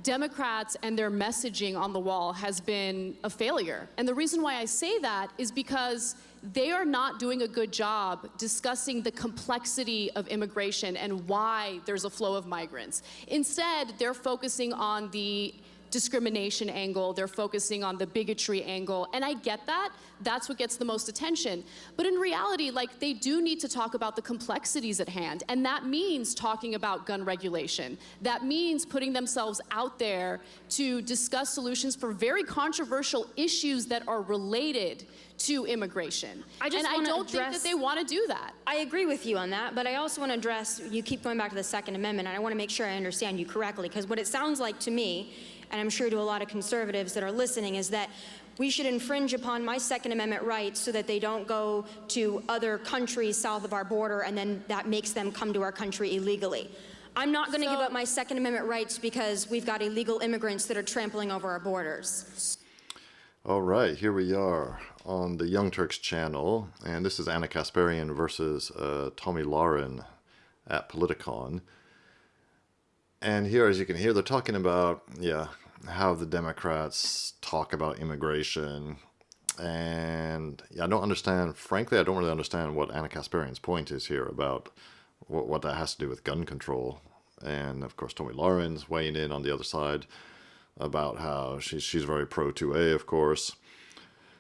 Democrats and their messaging on the wall has been a failure. And the reason why I say that is because they are not doing a good job discussing the complexity of immigration and why there's a flow of migrants. Instead, they're focusing on the discrimination angle, they're focusing on the bigotry angle, and I get that. That's what gets the most attention. But in reality, like, they do need to talk about the complexities at hand, and that means talking about gun regulation. That means putting themselves out there to discuss solutions for very controversial issues that are related to immigration. And I don't think that they want to do that. I agree with you on that, but I also want to address, you keep going back to the Second Amendment, and I want to make sure I understand you correctly, because what it sounds like to me, and I'm sure to a lot of conservatives that are listening, is that we should infringe upon my Second Amendment rights so that they don't go to other countries south of our border, and then that makes them come to our country illegally. I'm not going to give up my Second Amendment rights because we've got illegal immigrants that are trampling over our borders. All right, here we are on the Young Turks channel, and this is Ana Kasparian versus Tomi Lahren at Politicon. And here, as you can hear, they're talking about, how the Democrats talk about immigration. And I don't understand, frankly, I don't really understand what Ana Kasparian's point is here about what that has to do with gun control. And of course, Tomi Lahren's weighing in on the other side about how she's very pro 2A, of course.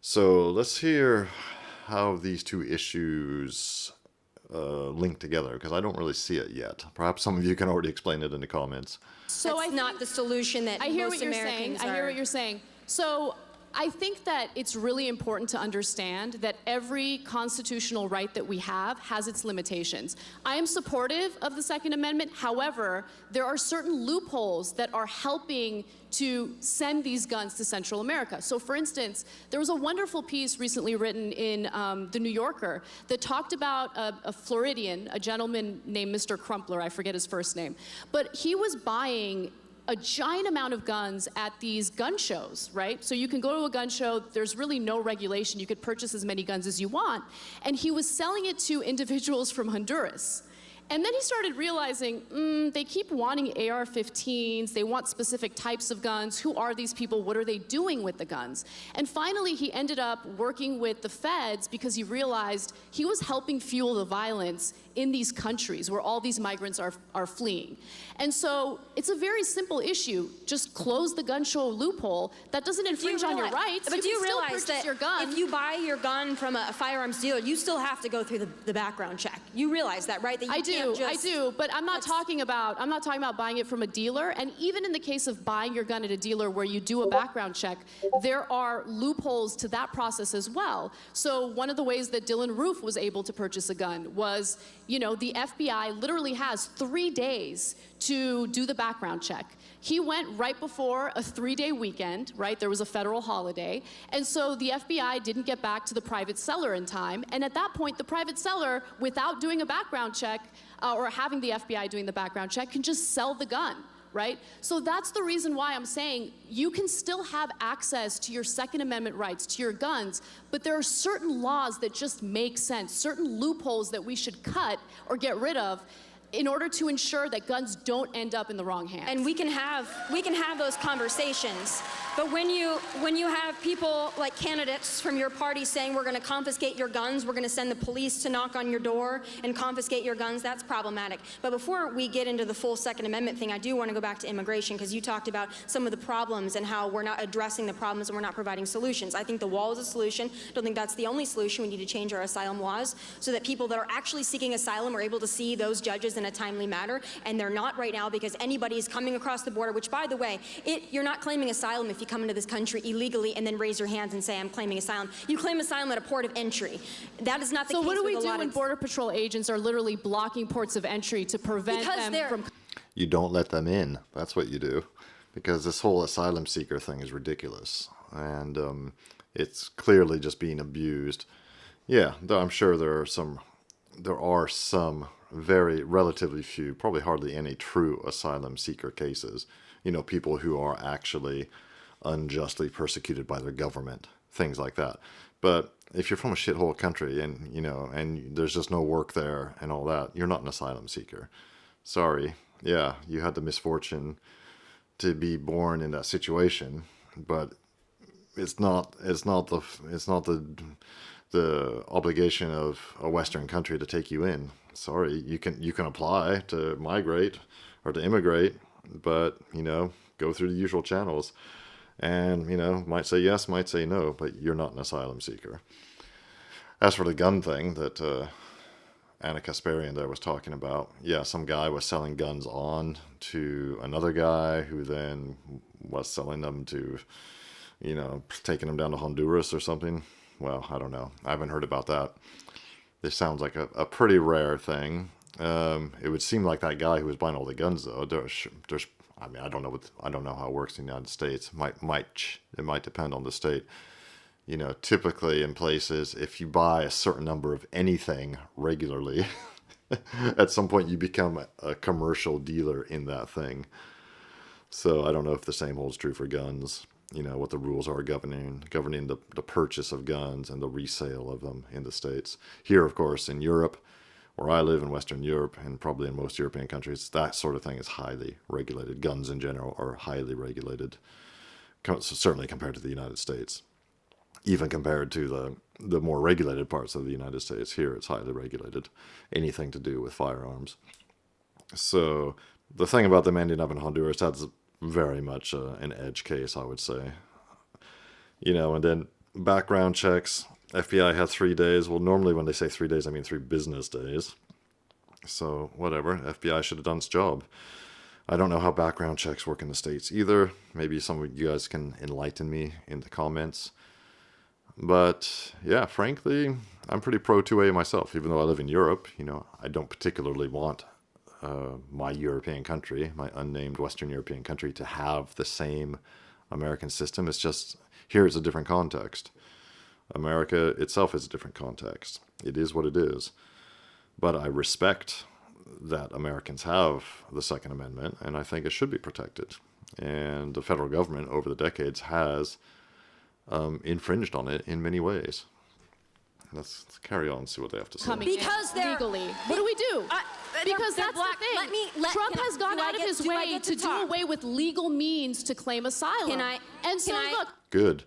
So let's hear how these two issues link together, because I don't really see it yet. Perhaps some of you can already explain it in the comments. So that's not the solution that most Americans are. I hear what you're saying. So I think that it's really important to understand that every constitutional right that we have has its limitations. I am supportive of the Second Amendment. However, there are certain loopholes that are helping to send these guns to Central America. So for instance, there was a wonderful piece recently written in The New Yorker that talked about a Floridian, a gentleman named Mr. Crumpler, I forget his first name, but he was buying a giant amount of guns at these gun shows, right? So you can go to a gun show, there's really no regulation, you could purchase as many guns as you want, and he was selling it to individuals from Honduras. And then he started realizing, they keep wanting AR-15s, they want specific types of guns, who are these people, what are they doing with the guns? And finally, he ended up working with the feds because he realized he was helping fuel the violence in these countries where all these migrants are fleeing. And so it's a very simple issue. Just close the gun show loophole. That doesn't infringe on your rights. But do you realize that if you buy your gun from a firearms dealer, you still have to go through the background check? You realize that, right? That you I do, but I'm not talking about buying it from a dealer. And even in the case of buying your gun at a dealer where you do a background check, there are loopholes to that process as well. So one of the ways that Dylan Roof was able to purchase a gun was, the FBI literally has 3 days to do the background check. He went right before a 3-day weekend, right? There was a federal holiday. And so the FBI didn't get back to the private seller in time. And at that point, the private seller, without doing a background check, or having the FBI doing the background check, can just sell the gun, right? So that's the reason why I'm saying you can still have access to your Second Amendment rights, to your guns, but there are certain laws that just make sense, certain loopholes that we should cut or get rid of in order to ensure that guns don't end up in the wrong hands. And we can have those conversations. But when you have people like candidates from your party saying we're going to confiscate your guns, we're going to send the police to knock on your door and confiscate your guns, that's problematic. But before we get into the full Second Amendment thing, I do want to go back to immigration, because you talked about some of the problems and how we're not addressing the problems and we're not providing solutions. I think the wall is a solution. I don't think that's the only solution. We need to change our asylum laws so that people that are actually seeking asylum are able to see those judges in a timely manner, and they're not right now because anybody is coming across the border, which, by the way, you're not claiming asylum if you come into this country illegally and then raise your hands and say, I'm claiming asylum. You claim asylum at a port of entry. That is not the case. So what do we do when Border Patrol agents are literally blocking ports of entry to prevent them from... You don't let them in. That's what you do. Because this whole asylum seeker thing is ridiculous. And it's clearly just being abused. Yeah, though I'm sure there are some very relatively few, probably hardly any true asylum seeker cases. People who are actually unjustly persecuted by their government, things like that. But if you're from a shithole country and, and there's just no work there and all that, you're not an asylum seeker. Sorry. Yeah, you had the misfortune to be born in that situation, but it's not the obligation of a Western country to take you in. Sorry, you can apply to migrate or to immigrate, but go through the usual channels, and might say yes, might say no, but you're not an asylum seeker. As for the gun thing that Ana Kasparian there was talking about, yeah, some guy was selling guns on to another guy who then was selling them to, taking them down to Honduras or something. Well, I don't know. I haven't heard about that. This sounds like a pretty rare thing. It would seem like that guy who was buying all the guns, though. There's I mean, I don't know how it works in the United States. It might depend on the state. Typically in places, if you buy a certain number of anything regularly, at some point you become a commercial dealer in that thing. So I don't know if the same holds true for guns. What the rules are governing the purchase of guns and the resale of them in the States. Here, of course, in Europe, where I live in Western Europe, and probably in most European countries, that sort of thing is highly regulated. Guns in general are highly regulated, certainly compared to the United States. Even compared to the more regulated parts of the United States, here it's highly regulated. Anything to do with firearms. So the thing about them ending up in Honduras, that's very much an edge case, I would say. And then background checks. FBI had 3 days. Well, normally when they say 3 days, I mean 3 business days. So whatever, FBI should have done its job. I don't know how background checks work in the States either. Maybe some of you guys can enlighten me in the comments. But yeah, frankly, I'm pretty pro 2A myself, even though I live in Europe. I don't particularly want my European country, my unnamed Western European country, to have the same American system. It's just, here it's a different context. America itself is a different context. It is what it is. But I respect that Americans have the Second Amendment, and I think it should be protected. And the federal government over the decades has infringed on it in many ways. Let's carry on and see what they have to say. Because they're legally. What do we do? Because that's black. the thing. Trump has gone out of his way to do away with legal means to claim asylum. Look. Good.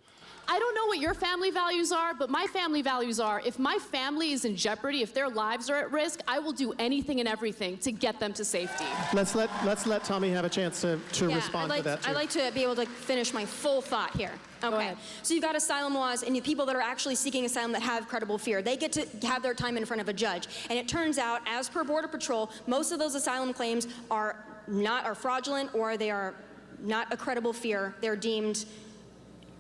I don't know what your family values are, but my family values are, if my family is in jeopardy, if their lives are at risk, I will do anything and everything to get them to safety. Let's let Tomi have a chance to respond to that, too. I'd like to be able to finish my full thought here. Okay. So you've got asylum laws, and you people that are actually seeking asylum that have credible fear, they get to have their time in front of a judge. And it turns out, as per Border Patrol, most of those asylum claims are fraudulent, or they are not a credible fear. They're deemed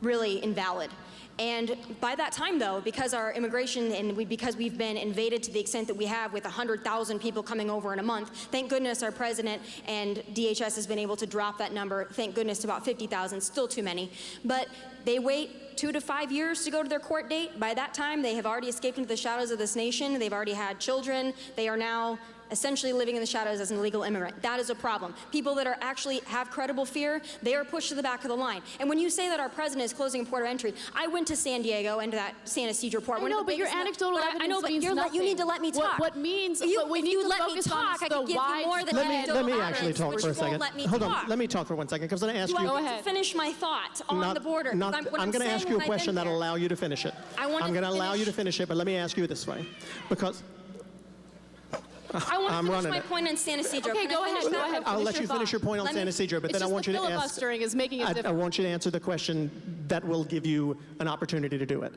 really invalid. And by that time, though, because our immigration because we've been invaded to the extent that we have, with 100,000 people coming over in a month, thank goodness our president and DHS has been able to drop that number, thank goodness, to about 50,000, still too many. But they wait 2 to 5 years to go to their court date. By that time, they have already escaped into the shadows of this nation. They've already had children. They are now essentially living in the shadows as an illegal immigrant. That is a problem. People that actually have credible fear, they are pushed to the back of the line. And when you say that our president is closing a port of entry, I went to San Diego and to that San Ysidro port. I know, but your anecdotal evidence I know, but means nothing. You need to let me talk. What means, but we need to focus on I could give you more than let me actually talk for a second. Hold on, let me talk for 1 second, because I'm going to ask you. Do I get to finish my thought on the border? I'm going to ask you a question that'll allow you to finish it. I'm going to allow you to finish it, but let me ask you this way, because I want to finish my point on San Ysidro. Okay, go ahead. I'll let you finish your point on San Ysidro, but then I want you to ask. Filibustering is making it difficult. I want you to answer the question that will give you an opportunity to do it.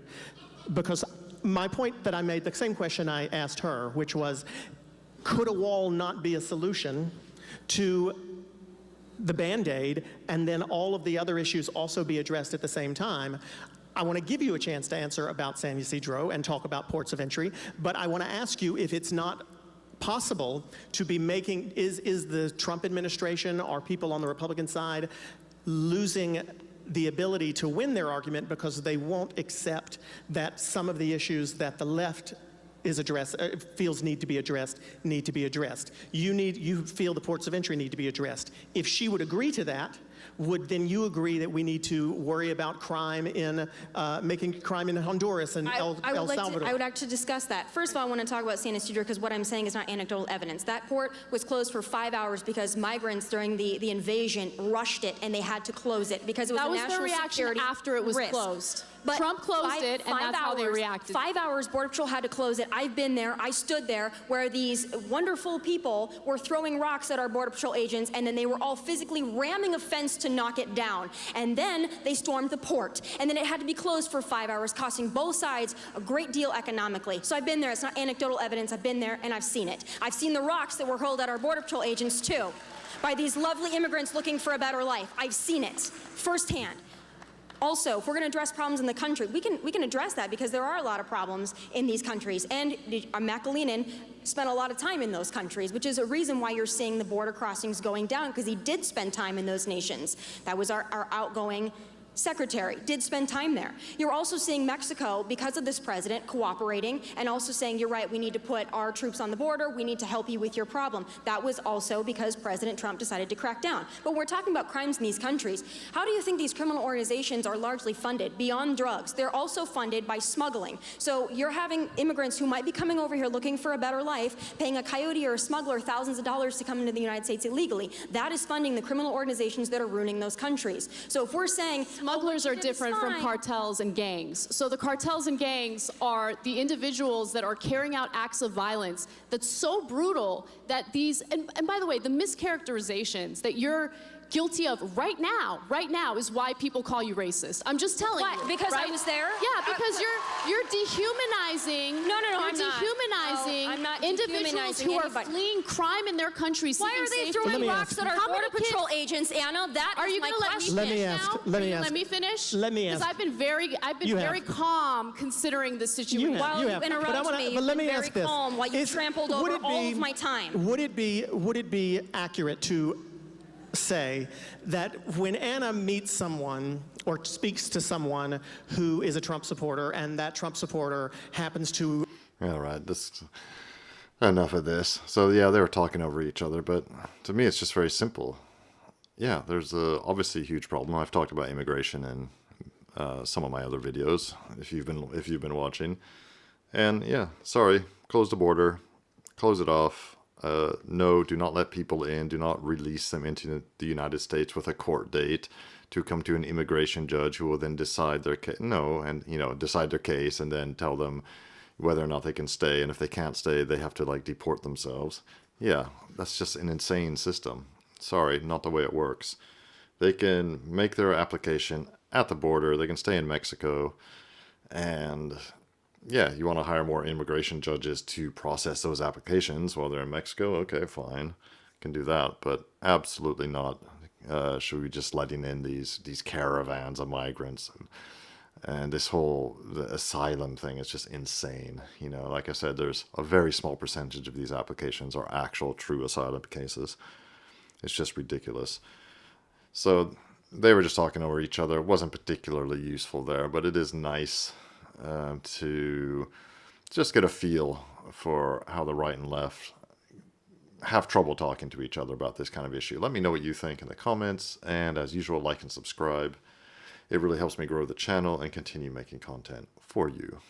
Because my point that I made, the same question I asked her, which was, could a wall not be a solution to the Band-Aid, and then all of the other issues also be addressed at the same time? I want to give you a chance to answer about San Ysidro and talk about ports of entry, but I want to ask you if it's not possible to be making, is the Trump administration or people on the Republican side losing the ability to win their argument because they won't accept that some of the issues that the left feels need to be addressed. You feel the ports of entry need to be addressed. If she would agree to that, would then you agree that we need to worry about crime in making crime in Honduras and El Salvador? I would like to discuss that. First of all, I want to talk about San Ysidro because what I'm saying is not anecdotal evidence. That port was closed for 5 hours because migrants during the invasion rushed it and they had to close it because it was That a was national the reaction security after it was risk. closed. But Trump closed it, and that's how they reacted. 5 hours, Border Patrol had to close it. I've been there. I stood there where these wonderful people were throwing rocks at our Border Patrol agents, and then they were all physically ramming a fence to knock it down. And then they stormed the port. And then it had to be closed for 5 hours, costing both sides a great deal economically. So I've been there. It's not anecdotal evidence. I've been there, and I've seen it. I've seen the rocks that were hurled at our Border Patrol agents, too, by these lovely immigrants looking for a better life. I've seen it firsthand. Also, if we're going to address problems in the country, we can address that because there are a lot of problems in these countries. And Makalinin spent a lot of time in those countries, which is a reason why you're seeing the border crossings going down, because he did spend time in those nations. That was our outgoing secretary, did spend time there. You're also seeing Mexico, because of this president, cooperating and also saying, you're right, we need to put our troops on the border, we need to help you with your problem. That was also because President Trump decided to crack down. But we're talking about crimes in these countries. How do you think these criminal organizations are largely funded? Beyond drugs, they're also funded by smuggling. So you're having immigrants who might be coming over here looking for a better life, paying a coyote or a smuggler thousands of dollars to come into the United States illegally. That is funding the criminal organizations that are ruining those countries. So if we're saying, smugglers are different from fine. cartels and gangs. So the cartels and gangs are the individuals that are carrying out acts of violence that's so brutal that these, and by the way, the mischaracterizations that you're guilty of right now is why people call you racist. I'm just telling What? you. Because I right? was there? Yeah, because you're dehumanizing. No, You're I'm not. dehumanizing No, I'm not individuals dehumanizing who are anybody. fleeing crime in their country. Why are they Let throwing me rocks ask. at our How Border many kids- Patrol agents, Anna? That Are is you my going to let me question. Let me finish ask- now? let Are me you gonna ask. let me finish? Let me Because ask. I've been very have. calm considering the situation. While you have. But interrupt I wanna- me, but let you've me been ask very this. calm while you trampled would over it all be- of my time. Would it be accurate to say that when Anna meets someone or speaks to someone who is a Trump supporter and that Trump supporter happens to... All right, enough of this. So yeah, they were talking over each other, but to me it's just very simple. Yeah, there's obviously a huge problem. I've talked about immigration in some of my other videos, if you've been watching. And yeah, sorry, close the border, close it off. No, do not let people in. Do not release them into the United States with a court date to come to an immigration judge who will then decide their case. No, and decide their case and then tell them whether or not they can stay. And if they can't stay, they have to deport themselves. Yeah, that's just an insane system. Sorry, not the way it works. They can make their application at the border. They can stay in Mexico, and yeah, you want to hire more immigration judges to process those applications while they're in Mexico? Okay, fine. Can do that, but absolutely not. Should we be just letting in these caravans of migrants? And this the asylum thing is just insane. Like I said, there's a very small percentage of these applications are actual true asylum cases. It's just ridiculous. So they were just talking over each other. It wasn't particularly useful there, but it is nice to just get a feel for how the right and left have trouble talking to each other about this kind of issue. Let me know what you think in the comments, and as usual, like and subscribe. It really helps me grow the channel and continue making content for you.